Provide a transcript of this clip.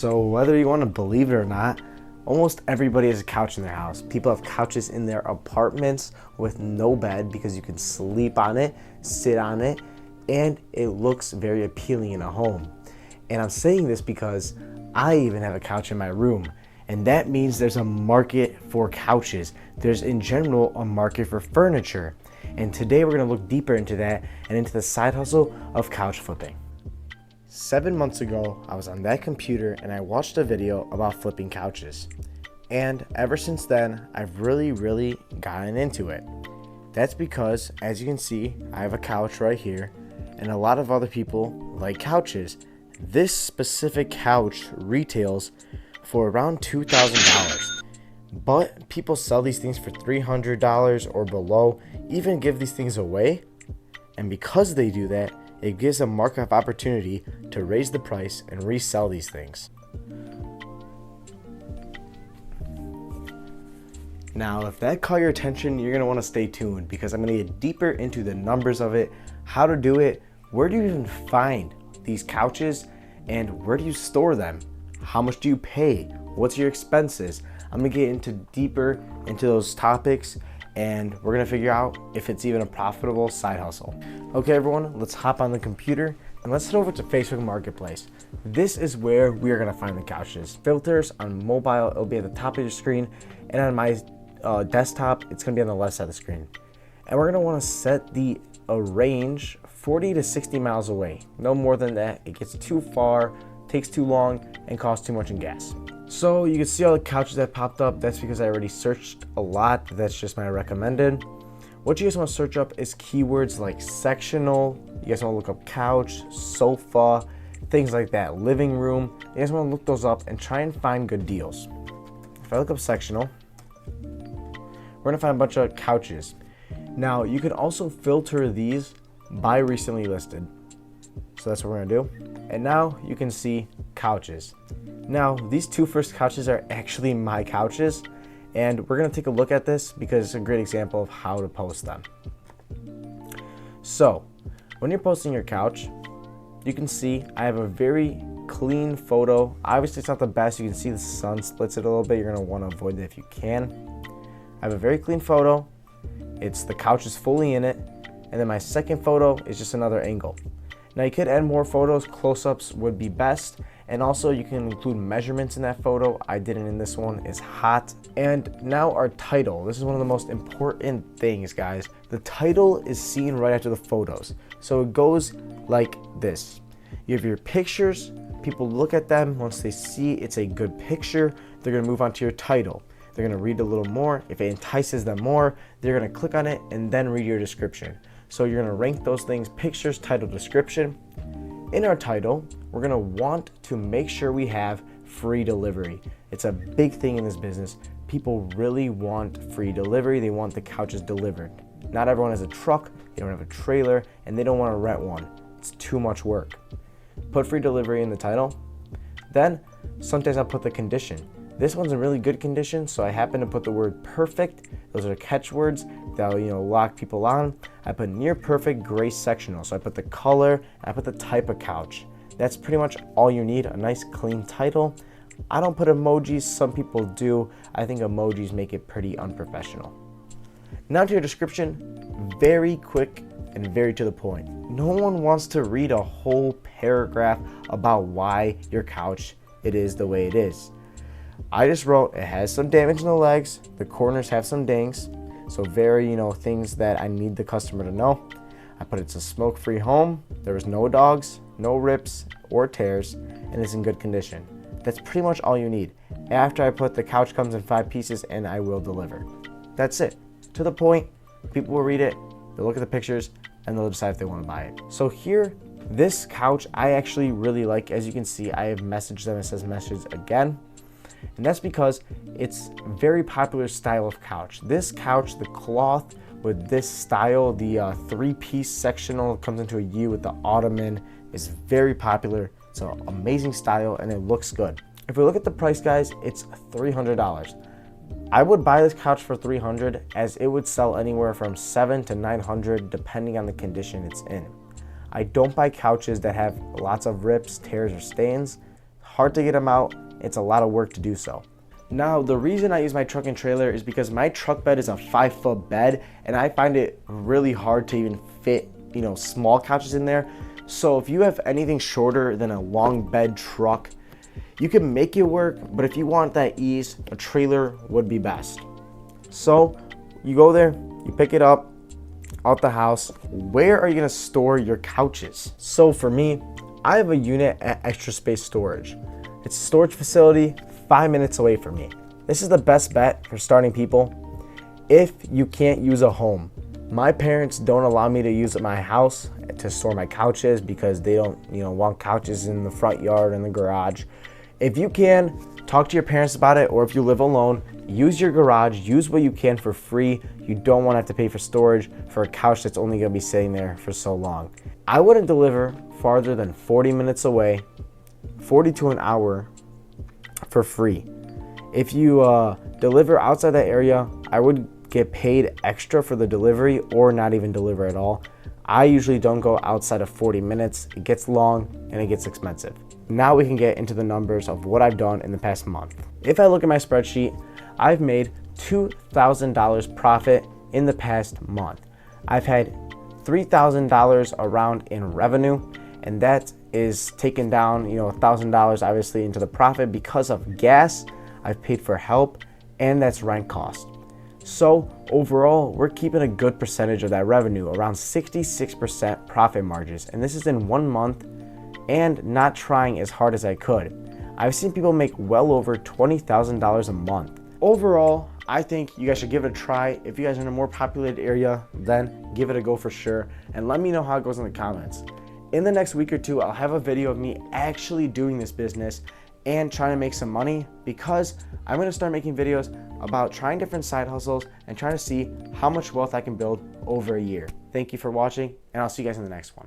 So whether you want to believe it or not, almost everybody has a couch in their house. People have couches in their apartments with no bed because you can sleep on it, sit on it, and it looks very appealing in a home. And I'm saying this because I even have a couch in my room. And that means there's a market for couches. There's in general a market for furniture. And today we're gonna look deeper into that and into the side hustle of couch flipping. 7 months ago, I was on that computer and I watched a video about flipping couches. And ever since then, I've really gotten into it. That's because, as you can see, I have a couch right here, and a lot of other people like couches. This specific couch retails for around $2,000. But people sell these things for $300 or below, even give these things away. And because they do that, it gives a markup opportunity to raise the price and resell these things. Now, if that caught your attention, you're gonna wanna stay tuned because I'm gonna get deeper into the numbers of it, how to do it, where do you even find these couches, and where do you store them? How much do you pay? What's your expenses? I'm gonna get deeper into those topics, and we're gonna figure out if it's even a profitable side hustle. Okay, everyone, let's hop on the computer and let's head over to Facebook Marketplace. This is where we are gonna find the couches. Filters on mobile, it'll be at the top of your screen, and on my desktop, it's gonna be on the left side of the screen. And we're gonna wanna set the range 40 to 60 miles away. No more than that. It gets too far, takes too long, and costs too much in gas. So you can see all the couches that popped up. That's because I already searched a lot. That's just my recommended. What you guys want to search up is keywords like sectional. You guys want to look up couch, sofa, things like that, living room. You guys want to look those up and try and find good deals. If I look up sectional, we're going to find a bunch of couches. Now, you can also filter these by recently listed. So that's what we're going to do. And now you can see couches. Now, these two first couches are actually my couches, and we're gonna take a look at this because it's a great example of how to post them. So, when you're posting your couch, you can see I have a very clean photo. Obviously, it's not the best. You can see the sun splits it a little bit. You're gonna wanna avoid that if you can. I have a very clean photo. The couch is fully in it. And then my second photo is just another angle. Now you could add more photos, close-ups would be best. And also you can include measurements in that photo. I didn't in this one, it's hot. And now our title. This is one of the most important things, guys. The title is seen right after the photos. So it goes like this. You have your pictures, people look at them, once they see it's a good picture, they're gonna move on to your title. They're gonna read a little more. If it entices them more, they're gonna click on it and then read your description. So you're gonna rank those things, pictures, title, description. In our title, we're gonna want to make sure we have free delivery. It's a big thing in this business. People really want free delivery. They want the couches delivered. Not everyone has a truck, they don't have a trailer, and they don't wanna rent one. It's too much work. Put free delivery in the title. Then, sometimes I'll put the condition. This one's in really good condition, so I happen to put the word perfect. Those are catchwords that'll lock people on. I put near perfect gray sectional, so I put the color, and I put the type of couch. That's pretty much all you need, a nice clean title. I don't put emojis, some people do. I think emojis make it pretty unprofessional. Now to your description, very quick and very to the point. No one wants to read a whole paragraph about why your couch it is the way it is. I just wrote, it has some damage in the legs, the corners have some dings, so very, things that I need the customer to know. I put it's a smoke-free home, there was no dogs, no rips or tears, and it's in good condition. That's pretty much all you need. After I put the couch comes in 5 pieces and I will deliver. That's it. To the point, people will read it, they'll look at the pictures, and they'll decide if they want to buy it. So here, this couch I actually really like. As you can see, I have messaged them, it says message again. And that's because it's a very popular style of couch. This couch, the cloth with this style, the 3-piece sectional comes into a U with the ottoman, is very popular. It's an amazing style and it looks good. If we look at the price, guys, it's $300. I would buy this couch for $300 as it would sell anywhere from $700 to $900 depending on the condition it's in. I don't buy couches that have lots of rips, tears, or stains. hard to get them out. It's a lot of work to do so. Now, the reason I use my truck and trailer is because my truck bed is a 5-foot bed, and I find it really hard to even fit, small couches in there. So if you have anything shorter than a long bed truck, you can make it work, but if you want that ease, a trailer would be best. So you go there, you pick it up out the house. Where are you gonna store your couches? So for me, I have a unit at Extra Space Storage. It's a storage facility 5 minutes away from me. This is the best bet for starting people if you can't use a home. My parents don't allow me to use my house to store my couches because they don't, want couches in the front yard and the garage. If you can, talk to your parents about it, or if you live alone, use your garage, use what you can for free. You don't want to have to pay for storage for a couch that's only gonna be sitting there for so long. I wouldn't deliver farther than 40 minutes away, 40 to an hour for free. If you deliver outside that area, I would get paid extra for the delivery or not even deliver at all. I usually don't go outside of 40 minutes. It gets long and it gets expensive. Now we can get into the numbers of what I've done in the past month. If I look at my spreadsheet, I've made $2,000 profit in the past month. I've had $3,000 around in revenue, and that is taken down, $1,000 obviously into the profit because of gas. I've paid for help, and that's rent cost. So overall, we're keeping a good percentage of that revenue, around 66% profit margins, and this is in 1 month and not trying as hard as I could. I've seen people make well over $20,000 a month. Overall, I think you guys should give it a try. If you guys are in a more populated area, then give it a go for sure, and let me know how it goes in the comments. In the next week or two, I'll have a video of me actually doing this business and trying to make some money, because I'm gonna start making videos about trying different side hustles and trying to see how much wealth I can build over a year. Thank you for watching, and I'll see you guys in the next one.